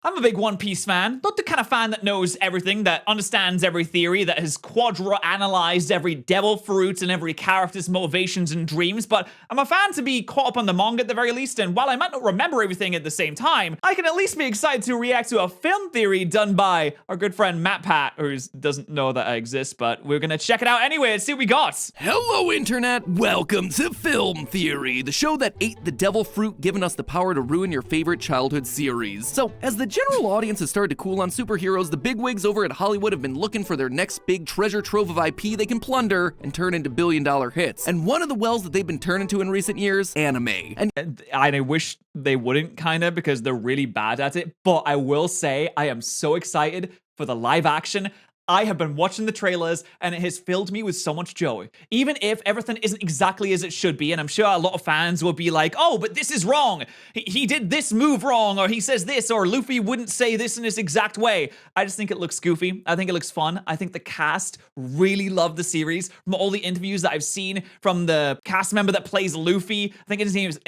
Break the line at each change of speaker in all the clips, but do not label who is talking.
I'm a big One Piece fan. Not the kind of fan that knows everything, that understands every theory, that has quadra-analyzed every devil fruit and every character's motivations and dreams, but I'm a fan to be caught up on the manga at the very least, and while I might not remember everything at the same time, I can at least be excited to react to a film theory done by our good friend morepat, who doesn't know that I exist, but we're gonna check it out anyway and see what we got.
Hello, Internet! Welcome to Film Theory, the show that ate the devil fruit, giving us the power to ruin your favorite childhood series. So, as the general audience has started to cool on superheroes, the bigwigs over at Hollywood have been looking for their next big treasure trove of IP they can plunder and turn into billion-dollar hits. And one of the wells that they've been turning to in recent years, anime. And
I wish they wouldn't, kinda, because they're really bad at it, but I will say I am so excited for the live action. I have been watching the trailers, and it has filled me with so much joy. Even if everything isn't exactly as it should be, and I'm sure a lot of fans will be like, oh, but this is wrong. He did this move wrong, or he says this, or Luffy wouldn't say this in this exact way. I just think it looks goofy. I think it looks fun. I think the cast really love the series. From all the interviews that I've seen from the cast member that plays Luffy, I think his name is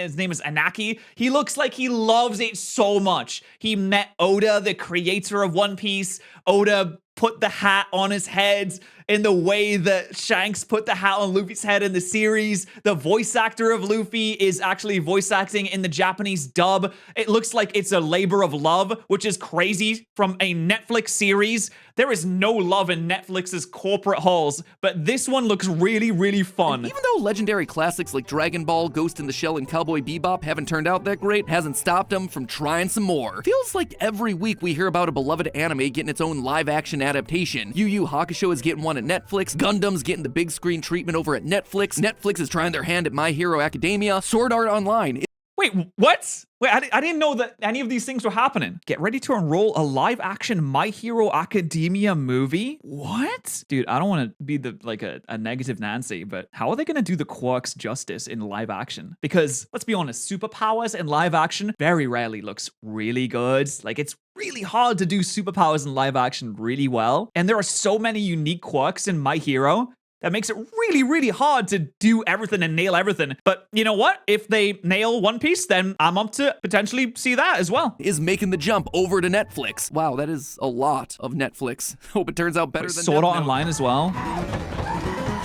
Anaki. He looks like he loves it so much. He met Oda, the creator of One Piece. Oda put the hat on his head in the way that Shanks put the hat on Luffy's head in the series. The voice actor of Luffy is actually voice acting in the Japanese dub. It looks like it's a labor of love, which is crazy from a Netflix series. There is no love in Netflix's corporate halls, but this one looks really, really fun.
And even though legendary classics like Dragon Ball, Ghost in the Shell, and Cowboy Bebop haven't turned out that great, hasn't stopped them from trying some more. Feels like every week we hear about a beloved anime getting its own live-action adaptation. Yu Yu Hakusho is getting one at Netflix, Gundam's getting the big screen treatment over at Netflix, Netflix is trying their hand at My Hero Academia, Sword Art Online.
Wait, what? Wait, I didn't know that any of these things were happening. Get ready to enroll a live-action My Hero Academia movie? What? Dude, I don't want to be a negative Nancy, but how are they going to do the quirks justice in live action? Because, let's be honest, superpowers in live action very rarely looks really good. Like, it's really hard to do superpowers in live action really well. And there are so many unique quirks in My Hero that makes it really, really hard to do everything and nail everything. But you know what? If they nail One Piece, then I'm up to potentially see that as well.
Is making the jump over to Netflix. Wow, that is a lot of Netflix. Hope it turns out better than
Sword Art Online as well.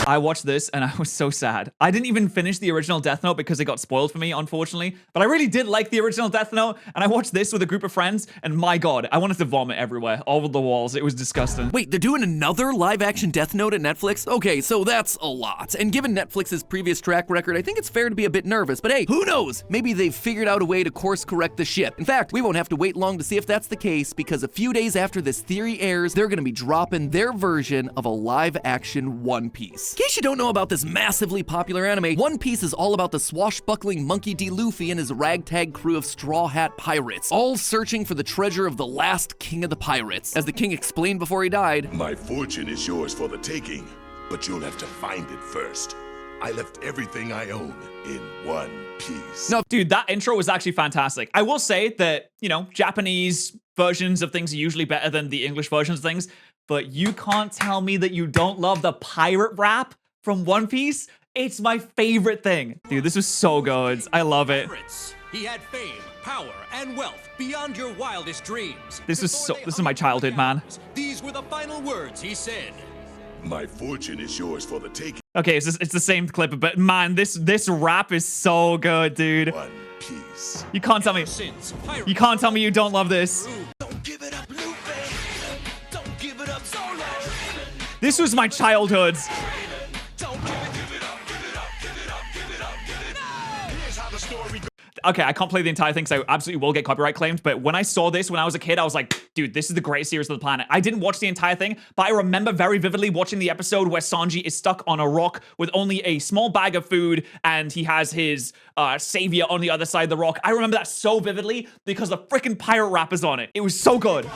I watched this and I was so sad. I didn't even finish the original Death Note because it got spoiled for me, unfortunately. But I really did like the original Death Note, and I watched this with a group of friends, and my god, I wanted to vomit everywhere, all over the walls. It was disgusting.
Wait, they're doing another live-action Death Note at Netflix? Okay, so that's a lot. And given Netflix's previous track record, I think it's fair to be a bit nervous. But hey, who knows? Maybe they've figured out a way to course-correct the ship. In fact, we won't have to wait long to see if that's the case, because a few days after this theory airs, they're gonna be dropping their version of a live-action One Piece. In case you don't know about this massively popular anime, One Piece is all about the swashbuckling Monkey D. Luffy and his ragtag crew of Straw Hat pirates, all searching for the treasure of the last king of the pirates. As the king explained before he died,
"My fortune is yours for the taking, but you'll have to find it first. I left everything I own in one piece."
No, dude, that intro was actually fantastic. I will say that, you know, Japanese versions of things are usually better than the English versions of things, but you can't tell me that you don't love the pirate rap from One Piece. It's my favorite thing. Dude, this was so good. I love it.
He had fame, power, and wealth beyond your wildest dreams.
This is my childhood, man.
These were the final words he said.
"My fortune is yours for the taking."
Okay, it's the same clip, but man, this rap is so good, dude.
One piece.
You can't tell me. You can't tell me you don't love this.
Don't give it up, Luffy. Don't give it up, Solo.
This was my childhood. Okay, I can't play the entire thing, so I absolutely will get copyright claimed, but when I saw this when I was a kid, I was like, dude, this is the greatest series on the planet. I didn't watch the entire thing, but I remember very vividly watching the episode where Sanji is stuck on a rock with only a small bag of food, and he has his savior on the other side of the rock. I remember that so vividly because the freaking pirate rap is on it. It was so good.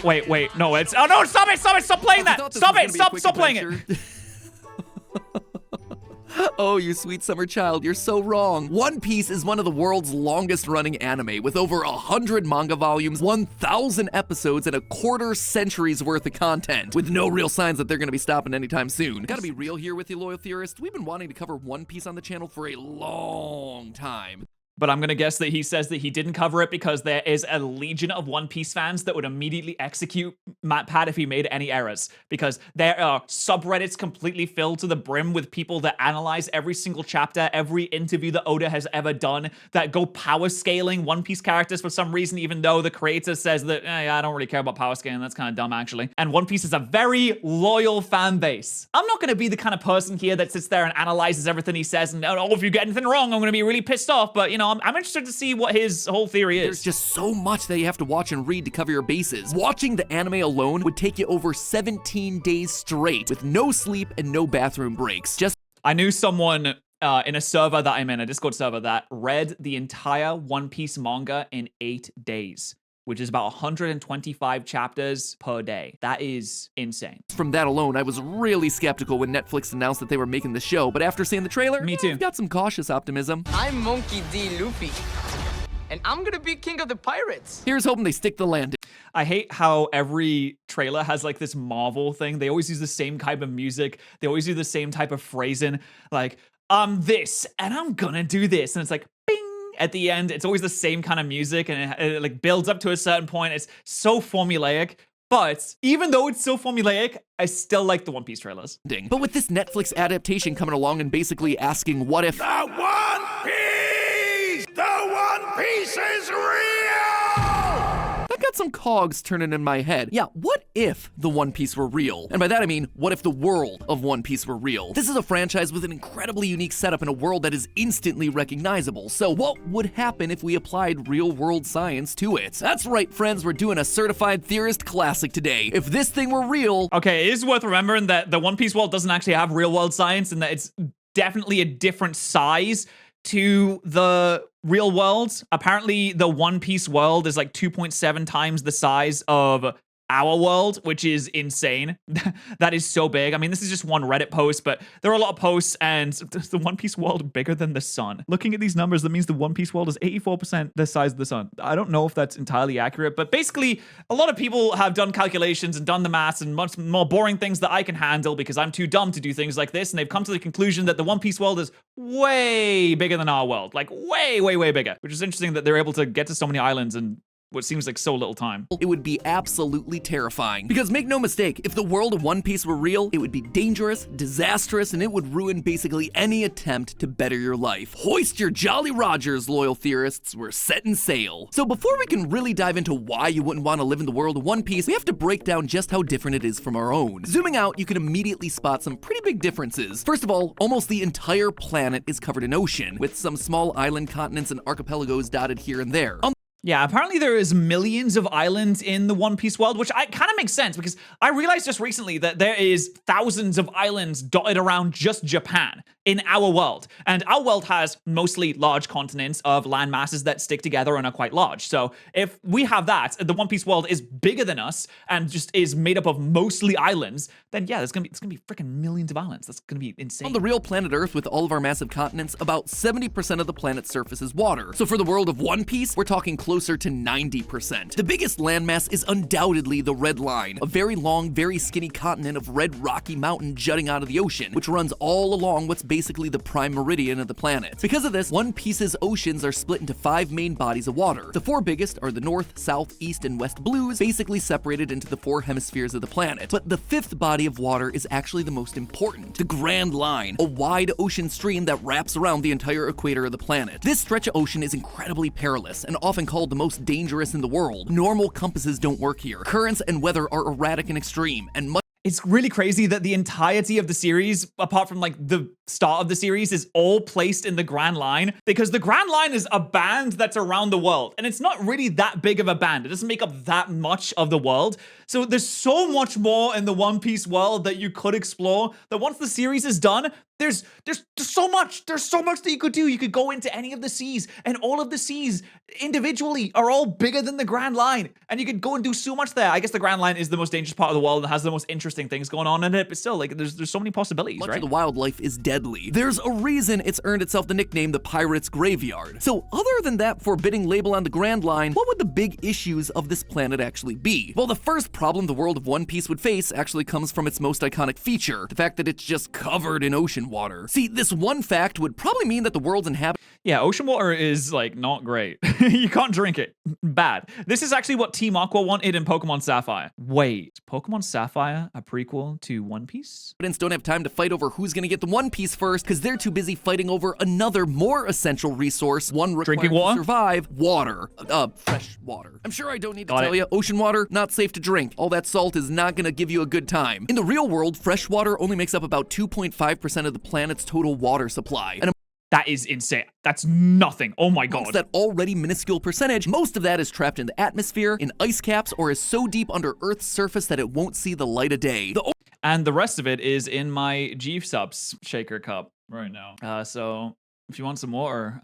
Wait, no, it's... Oh, no, stop playing that! Stop playing it!
Oh, you sweet summer child, you're so wrong. One Piece is one of the world's longest running anime, with over 100 manga volumes, 1,000 episodes, and a quarter century's worth of content, with no real signs that they're gonna be stopping anytime soon. Gotta be real here with you, loyal theorists. We've been wanting to cover One Piece on the channel for a long time.
but I'm gonna guess that he says that he didn't cover it because there is a legion of One Piece fans that would immediately execute MatPat if he made any errors, because there are subreddits completely filled to the brim with people that analyze every single chapter, every interview that Oda has ever done, that go power scaling One Piece characters for some reason, even though the creator says that, I don't really care about power scaling, that's kind of dumb actually. And One Piece is a very loyal fan base. I'm not gonna be the kind of person here that sits there and analyzes everything he says and, oh, if you get anything wrong, I'm gonna be really pissed off, but you know, I'm interested to see what his whole theory is.
There's just so much that you have to watch and read to cover your bases. Watching the anime alone would take you over 17 days straight with no sleep and no bathroom breaks.
I knew someone in a server that I'm in, a Discord server, that read the entire One Piece manga in 8 days, which is about 125 chapters per day. That is insane.
From that alone, I was really skeptical when Netflix announced that they were making the show, but after seeing the trailer,
Me too.
I've got some cautious optimism.
I'm Monkey D. Luffy, and I'm gonna be king of the pirates.
Here's hoping they stick the landing.
I hate how every trailer has like this Marvel thing. They always use the same type of music. They always do the same type of phrasing. Like, I'm this, and I'm gonna do this. And it's like, bing. At the end, it's always the same kind of music, and it like builds up to a certain point. It's so formulaic, but even though it's so formulaic, I still like the One Piece trailers.
But with this Netflix adaptation coming along and basically asking what if
The One Piece! The One Piece is real!
I got some cogs turning in my head. Yeah, what if the One Piece were real? And by that I mean, what if the world of One Piece were real? This is a franchise with an incredibly unique setup in a world that is instantly recognizable. So what would happen if we applied real-world science to it? That's right, friends, we're doing a certified theorist classic today. If this thing were real...
Okay, it is worth remembering that the One Piece world doesn't actually have real-world science, and that it's definitely a different size to the real world. Apparently, the One Piece world is like 2.7 times the size of our world, which is insane. That is so big. I mean, this is just one Reddit post, but there are a lot of posts, and is the One Piece world bigger than the sun? Looking at these numbers, that means the One Piece world is 84% the size of the sun. I don't know if that's entirely accurate, but basically, a lot of people have done calculations and done the maths and much more boring things that I can handle because I'm too dumb to do things like this, and they've come to the conclusion that the One Piece world is way bigger than our world. Like, way bigger, which is interesting that they're able to get to so many islands in what seems like so little time.
It would be absolutely terrifying. Because make no mistake, if the world of One Piece were real, it would be dangerous, disastrous, and it would ruin basically any attempt to better your life. Hoist your Jolly Rogers, loyal theorists, we're setting sail. So before we can really dive into why you wouldn't want to live in the world of One Piece, we have to break down just how different it is from our own. Zooming out, you can immediately spot some pretty big differences. First of all, almost the entire planet is covered in ocean, with some small island continents and archipelagos dotted here and there.
Yeah, apparently there is millions of islands in the One Piece world, which kind of makes sense because I realized just recently that there is thousands of islands dotted around just Japan in our world. And our world has mostly large continents of land masses that stick together and are quite large. So if we have that, the One Piece world is bigger than us and just is made up of mostly islands, then yeah, it's gonna be freaking millions of islands. That's gonna be insane.
On the real planet Earth, with all of our massive continents, about 70% of the planet's surface is water. So for the world of One Piece, we're talking closer to 90%. The biggest landmass is undoubtedly the Red Line, a very long, very skinny continent of red rocky mountain jutting out of the ocean, which runs all along what's basically the prime meridian of the planet. Because of this, One Piece's oceans are split into 5 main bodies of water. The 4 biggest are the North, South, East, and West Blues, basically separated into the 4 hemispheres of the planet. But the 5th body of water is actually the most important, the Grand Line, a wide ocean stream that wraps around the entire equator of the planet. This stretch of ocean is incredibly perilous and often called the most dangerous in the world. Normal compasses don't work here. Currents and weather are erratic and extreme, and
it's really crazy that the entirety of the series, apart from like the start of the series, is all placed in the Grand Line, because the Grand Line is a band that's around the world, and it's not really that big of a band. It doesn't make up that much of the world. So there's so much more in the One Piece world that you could explore, that once the series is done, there's so much that you could do. You could go into any of the seas, and all of the seas individually are all bigger than the Grand Line, and you could go and do so much there. I guess the Grand Line is the most dangerous part of the world and has the most interesting things going on in it, but still, like, there's so many possibilities,
much
right?
of the wildlife is deadly. There's a reason it's earned itself the nickname the Pirates' Graveyard. So other than that forbidding label on the Grand Line, what would the big issues of this planet actually be? Well, the first problem the world of One Piece would face actually comes from its most iconic feature, the fact that it's just covered in ocean ocean water. See, this one fact would probably mean that the world's inhabitants
Yeah, ocean water is like not great. You can't drink it. Bad. This is actually what Team Aqua wanted in Pokemon Sapphire. Wait, is Pokemon Sapphire a prequel to One Piece?
don't have time to fight over who's gonna get the One Piece first, because they're too busy fighting over another more essential resource, one required
Drinking water?
to survive, water. Fresh water. I'm sure I don't need to tell you, ocean water, not safe to drink. All that salt is not gonna give you a good time. In the real world, fresh water only makes up about 2.5% of the planet's total water supply. And
That is insane. That's nothing. Oh my god.
that already minuscule percentage, most of that is trapped in the atmosphere, in ice caps, or is so deep under Earth's surface that it won't see the light of day.
And the rest of it is in my G-Subs shaker cup right now. So if you want some water,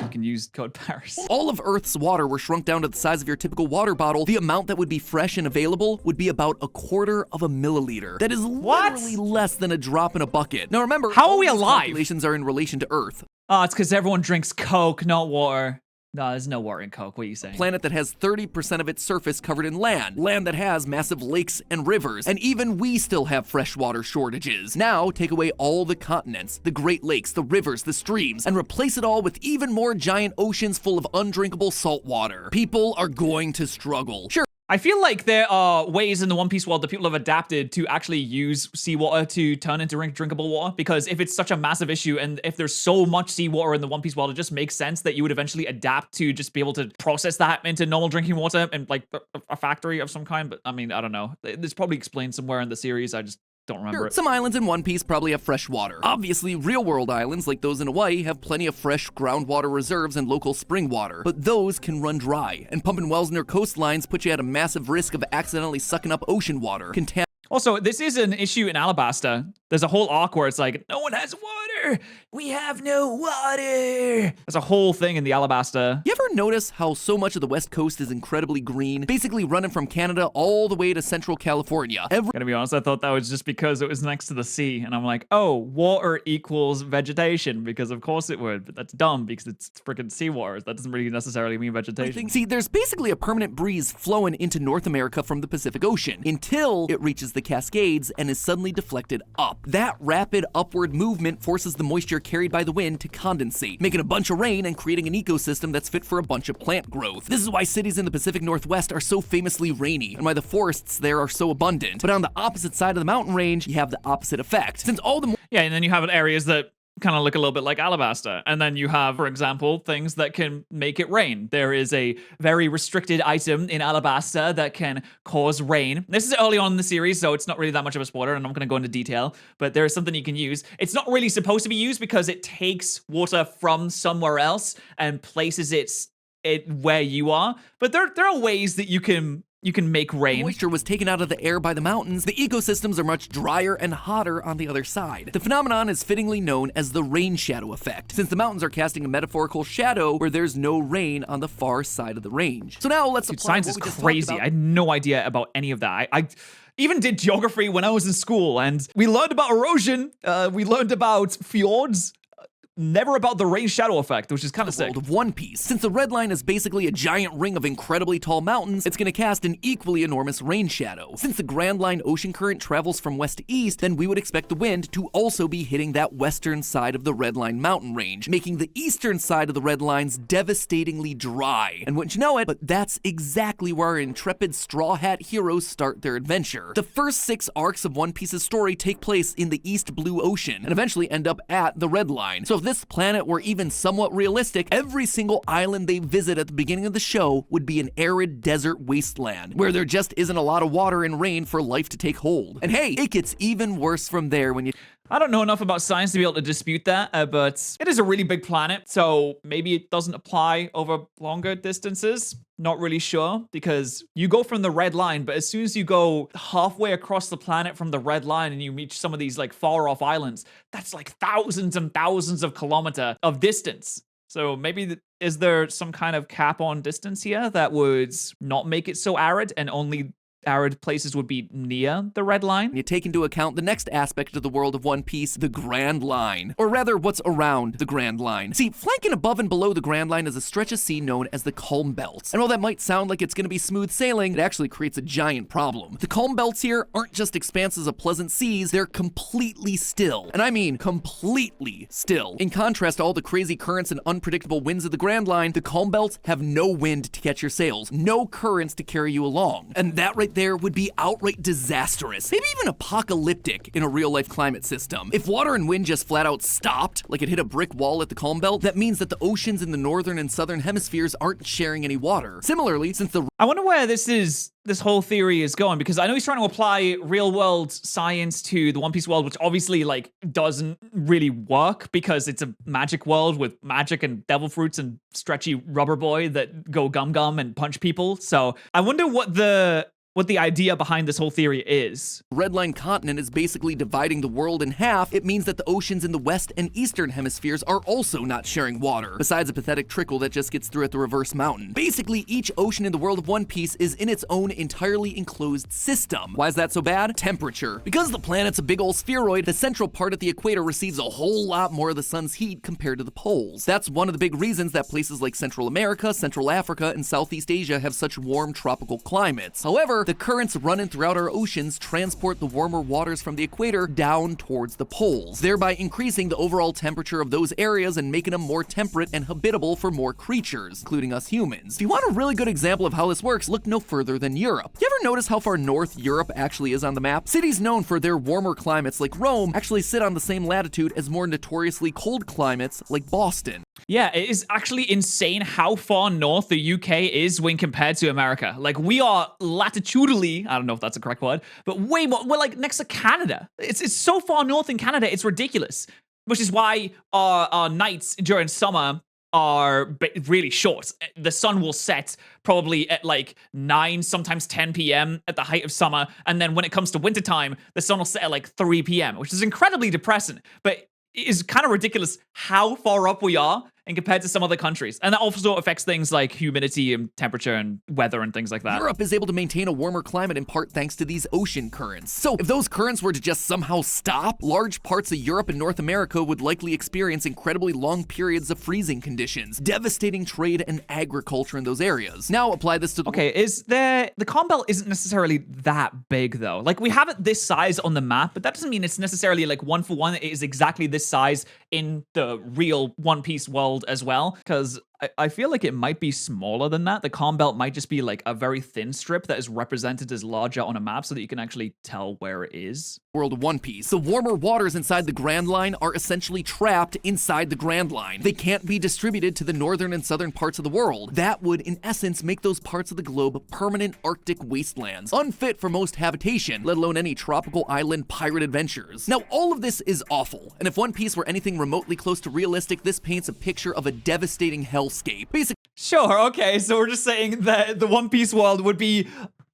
you can use code Patterrz.
All of Earth's water were shrunk down to the size of your typical water bottle. The amount that would be fresh and available would be about 1/4 of a milliliter. That is literally less than a drop in a bucket. Now remember,
How are
all
we
these
alive?
calculations are in relation to Earth.
Oh, it's because everyone drinks Coke, not water. No, there's no water in Coke. What are you saying?
Planet that has 30% of its surface covered in land. Land that has massive lakes and rivers. And even we still have freshwater shortages. Now, take away all the continents, the Great Lakes, the rivers, the streams, and replace it all with even more giant oceans full of undrinkable salt water. People are going to struggle. Sure.
I feel like there are ways in the One Piece world that people have adapted to actually use seawater to turn into drinkable water, because if it's such a massive issue and if there's so much seawater in the One Piece world, it just makes sense that you would eventually adapt to just be able to process that into normal drinking water in like a factory of some kind. But I mean, I don't know. It's probably explained somewhere in the series. I just don't remember it.
Some islands in One Piece probably have fresh water. Obviously, real-world islands like those in Hawaii have plenty of fresh groundwater reserves and local spring water, but those can run dry, and pumping wells near coastlines put you at a massive risk of accidentally sucking up ocean water.
Also, this is an issue in Alabasta. There's a whole arc where it's like, no one has water. We have no water. There's a whole thing in the Alabasta.
You ever notice how so much of the West Coast is incredibly green? Basically running from Canada all the way to central California.
Gonna be honest, I thought that was just because it was next to the sea. And I'm like, oh, water equals vegetation, because of course it would. But that's dumb because it's freaking seawater. That doesn't really necessarily mean vegetation.
See, there's basically a permanent breeze flowing into North America from the Pacific Ocean until it reaches the Cascades and is suddenly deflected up. That rapid upward movement forces the moisture carried by the wind to condensate, making a bunch of rain and creating an ecosystem that's fit for a bunch of plant growth. This is why cities in the Pacific Northwest are so famously rainy, and why the forests there are so abundant. But on the opposite side of the mountain range, you have the opposite effect. Since all the
Yeah, and then you have areas that kind of look a little bit like Alabasta. And then you have, for example, things that can make it rain. There is a very restricted item in Alabasta that can cause rain. This is early on in the series, so it's not really that much of a spoiler, and I'm not going to go into detail, but there is something you can use. It's not really supposed to be used because it takes water from somewhere else and places it where you are. But there are ways that you can make rain.
Moisture was taken out of the air by the mountains. The ecosystems are much drier and hotter on the other side. The phenomenon is fittingly known as the rain shadow effect, since the mountains are casting a metaphorical shadow where there's no rain on the far side of the range. So now let's apply
Science
what
is
we just
crazy.
talked
I
about.
had no idea about any of that. I even did geography when I was in school, and we learned about erosion. We learned about fjords. Never about the rain shadow effect, which is kind of sick.
World of One Piece. Since the red line is basically a giant ring of incredibly tall mountains, it's going to cast an equally enormous rain shadow. Since the Grand Line ocean current travels from west to east, then we would expect the wind to also be hitting that western side of the red line mountain range, making the eastern side of the red lines devastatingly dry. And wouldn't you know it, but that's exactly where our intrepid Straw Hat heroes start their adventure. The first 6 arcs of One Piece's story take place in the East Blue Ocean, and eventually end up at the red line. So if this planet were even somewhat realistic, every single island they visit at the beginning of the show would be an arid desert wasteland, where there just isn't a lot of water and rain for life to take hold. And hey, it gets even worse from there when you...
I don't know enough about science to be able to dispute that, but it is a really big planet, so maybe it doesn't apply over longer distances. Not really sure, because you go from the red line, but as soon as you go halfway across the planet from the red line and you reach some of these like far off islands, that's like thousands and thousands of kilometers of distance. So maybe is there some kind of cap on distance here that would not make it so arid and only arid places would be near the red line.
You take into account the next aspect of the world of One Piece, the Grand Line. Or rather, what's around the Grand Line. See, flanking above and below the Grand Line is a stretch of sea known as the Calm Belts. And while that might sound like it's gonna be smooth sailing, it actually creates a giant problem. The Calm Belts here aren't just expanses of pleasant seas, they're completely still. And I mean completely still. In contrast to all the crazy currents and unpredictable winds of the Grand Line, the Calm Belts have no wind to catch your sails, no currents to carry you along. And that right there would be outright disastrous, maybe even apocalyptic in a real-life climate system. If water and wind just flat out stopped, like it hit a brick wall at the Calm Belt, that means that the oceans in the northern and southern hemispheres aren't sharing any water. Similarly, since the
I wonder where this whole theory is going, because I know he's trying to apply real world science to the One Piece world, which obviously like doesn't really work because it's a magic world with magic and devil fruits and stretchy rubber boy that go gum gum and punch people. So I wonder what the idea behind this whole theory is.
Red Line continent is basically dividing the world in half. It means that the oceans in the west and eastern hemispheres are also not sharing water, besides a pathetic trickle that just gets through at the reverse mountain. Basically, each ocean in the world of One Piece is in its own entirely enclosed system. Why is that so bad? Temperature. Because the planet's a big old spheroid, the central part at the equator receives a whole lot more of the sun's heat compared to the poles. That's one of the big reasons that places like Central America, Central Africa, and Southeast Asia have such warm tropical climates. However, the currents running throughout our oceans transport the warmer waters from the equator down towards the poles, thereby increasing the overall temperature of those areas and making them more temperate and habitable for more creatures, including us humans. If you want a really good example of how this works, look no further than Europe. You ever notice how far north Europe actually is on the map? Cities known for their warmer climates like Rome actually sit on the same latitude as more notoriously cold climates like Boston.
Yeah, it is actually insane how far north the UK is when compared to America. Like, we are latitudinally, I don't know if that's the correct word, but way more, we're like next to Canada. It's so far north in Canada, it's ridiculous. Which is why our nights during summer are really short. The sun will set probably at like 9, sometimes 10 p.m. at the height of summer. And then when it comes to wintertime, the sun will set at like 3 p.m., which is incredibly depressing. But it is kind of ridiculous how far up we are and compared to some other countries. And that also affects things like humidity and temperature and weather and things like that.
Europe is able to maintain a warmer climate in part thanks to these ocean currents. So if those currents were to just somehow stop, large parts of Europe and North America would likely experience incredibly long periods of freezing conditions, devastating trade and agriculture in those areas. Now apply this to the—
Okay, the Calm Belt isn't necessarily that big though. Like, we have it this size on the map, but that doesn't mean it's necessarily like one for one. It is exactly this size in the real One Piece world as well, because I feel like it might be smaller than that. The Calm Belt might just be like a very thin strip that is represented as larger on a map so that you can actually tell where it is.
World of One Piece. The warmer waters inside the Grand Line are essentially trapped inside the Grand Line. They can't be distributed to the northern and southern parts of the world. That would, in essence, make those parts of the globe permanent Arctic wastelands, unfit for most habitation, let alone any tropical island pirate adventures. Now, all of this is awful, and if One Piece were anything remotely close to realistic, this paints a picture of a devastating hellscape. Basically,
Sure, okay, so we're just saying that the One Piece world would be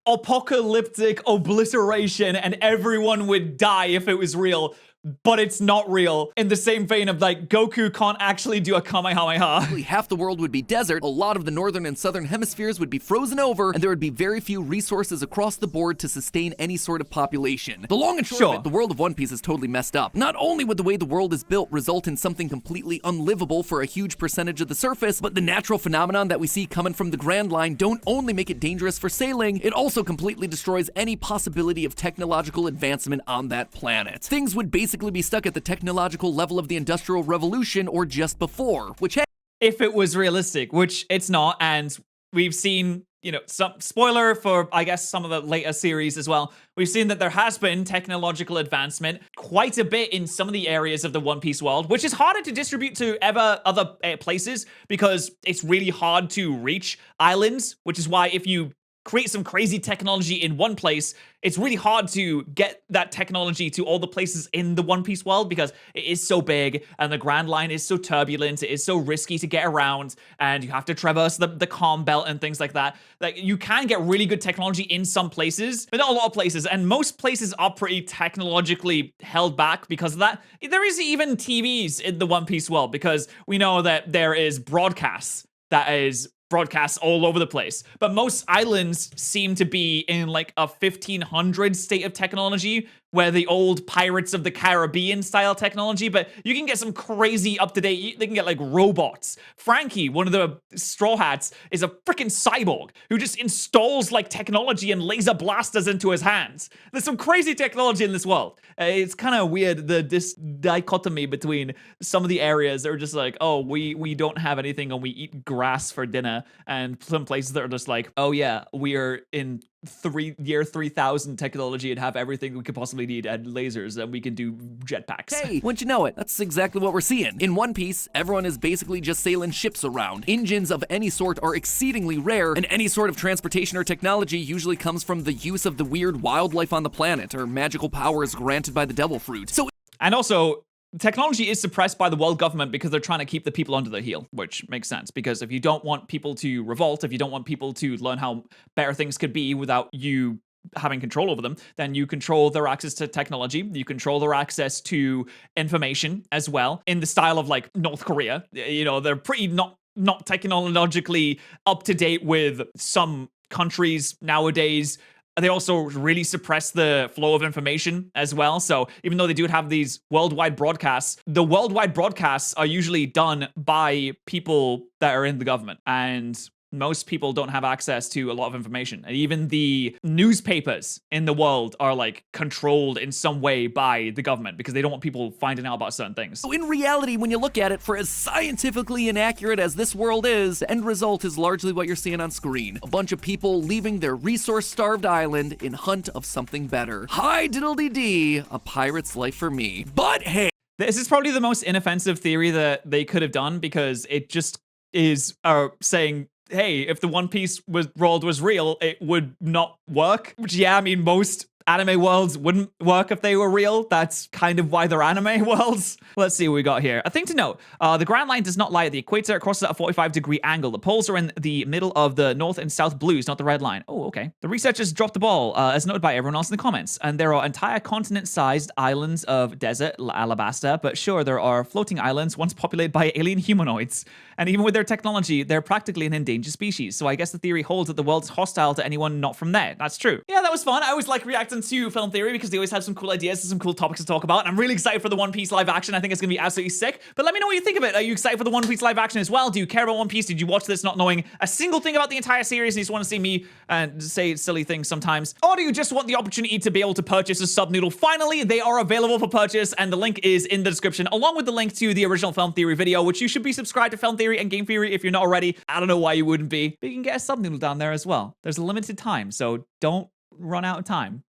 apocalyptic obliteration and everyone would die if it was real, but it's not real. In the same vein of like, Goku can't actually do a Kamehameha.
half the world would be desert, a lot of the northern and southern hemispheres would be frozen over, and there would be very few resources across the board to sustain any sort of population. The long and short of it, the world of One Piece is totally messed up. Not only would the way the world is built result in something completely unlivable for a huge percentage of the surface, but the natural phenomenon that we see coming from the Grand Line don't only make it dangerous for sailing, it also completely destroys any possibility of technological advancement on that planet. Things would basically be stuck at the technological level of the Industrial Revolution or just before, which, hey,
If it was realistic, which it's not, and we've seen, you know, some spoiler for, I guess, some of the later series as well. We've seen that there has been technological advancement quite a bit in some of the areas of the One Piece world, which is harder to distribute to other places because it's really hard to reach islands, which is why if you create some crazy technology in one place, it's really hard to get that technology to all the places in the One Piece world because it is so big and the Grand Line is so turbulent, it is so risky to get around, and you have to traverse the Calm Belt and things like that. Like, you can get really good technology in some places, but not a lot of places, and most places are pretty technologically held back because of that. There is even TVs in the One Piece world because we know that there is broadcasts that is broadcasts all over the place. But most islands seem to be in like a 1500 state of technology, where the old Pirates of the Caribbean style technology, but you can get some crazy up-to-date, they can get like robots. Frankie, one of the Straw Hats, is a freaking cyborg who just installs like technology and laser blasters into his hands. There's some crazy technology in this world. It's kind of weird, this dichotomy between some of the areas that are just like, oh, we don't have anything and we eat grass for dinner, and some places that are just like, oh yeah, we are in year 3000 technology and have everything we could possibly need and lasers, and we can do jetpacks.
Hey, wouldn't you know it? That's exactly what we're seeing. In One Piece, everyone is basically just sailing ships around. Engines of any sort are exceedingly rare, and any sort of transportation or technology usually comes from the use of the weird wildlife on the planet or magical powers granted by the Devil Fruit. So,
and also, technology is suppressed by the world government because they're trying to keep the people under their heel, which makes sense. Because if you don't want people to revolt, if you don't want people to learn how better things could be without you having control over them, then you control their access to technology. You control their access to information as well, in the style of like North Korea. You know, they're pretty not technologically up to date with some countries nowadays. They also really suppress the flow of information as well. So even though they do have these worldwide broadcasts, the worldwide broadcasts are usually done by people that are in the government. And most people don't have access to a lot of information. And even the newspapers in the world are like controlled in some way by the government because they don't want people finding out about certain things.
So in reality, when you look at it, for as scientifically inaccurate as this world is, the end result is largely what you're seeing on screen. A bunch of people leaving their resource-starved island in hunt of something better. Hi diddle-dee-dee, a pirate's life for me. But hey,
this is probably the most inoffensive theory that they could have done, because it just is saying, hey, if the One Piece world was real, it would not work. Which, yeah, I mean, most anime worlds wouldn't work if they were real. That's kind of why they're anime worlds. Let's see what we got here. A thing to note, the Grand Line does not lie at the equator. It crosses at a 45-degree angle. The poles are in the middle of the north and south blues, not the red line. Oh, okay. The researchers dropped the ball, as noted by everyone else in the comments. And there are entire continent-sized islands of desert alabaster, but sure, there are floating islands once populated by alien humanoids. And even with their technology, they're practically an endangered species. So I guess the theory holds that the world's hostile to anyone not from there. That's true. Yeah, that was fun. I always like reacting to film theory because they always have some cool ideas and some cool topics to talk about. And I'm really excited for the One Piece live action. I think it's going to be absolutely sick. But let me know what you think of it. Are you excited for the One Piece live action as well? Do you care about One Piece? Did you watch this not knowing a single thing about the entire series and you just want to see me say silly things sometimes? Or do you just want the opportunity to be able to purchase a sub noodle? Finally, they are available for purchase, and the link is in the description, along with the link to the original Film Theory video, which you should be subscribed to Film Theory and Game Theory if you're not already. I don't know why you wouldn't be. But you can get a sub noodle down there as well. There's a limited time, so don't run out of time.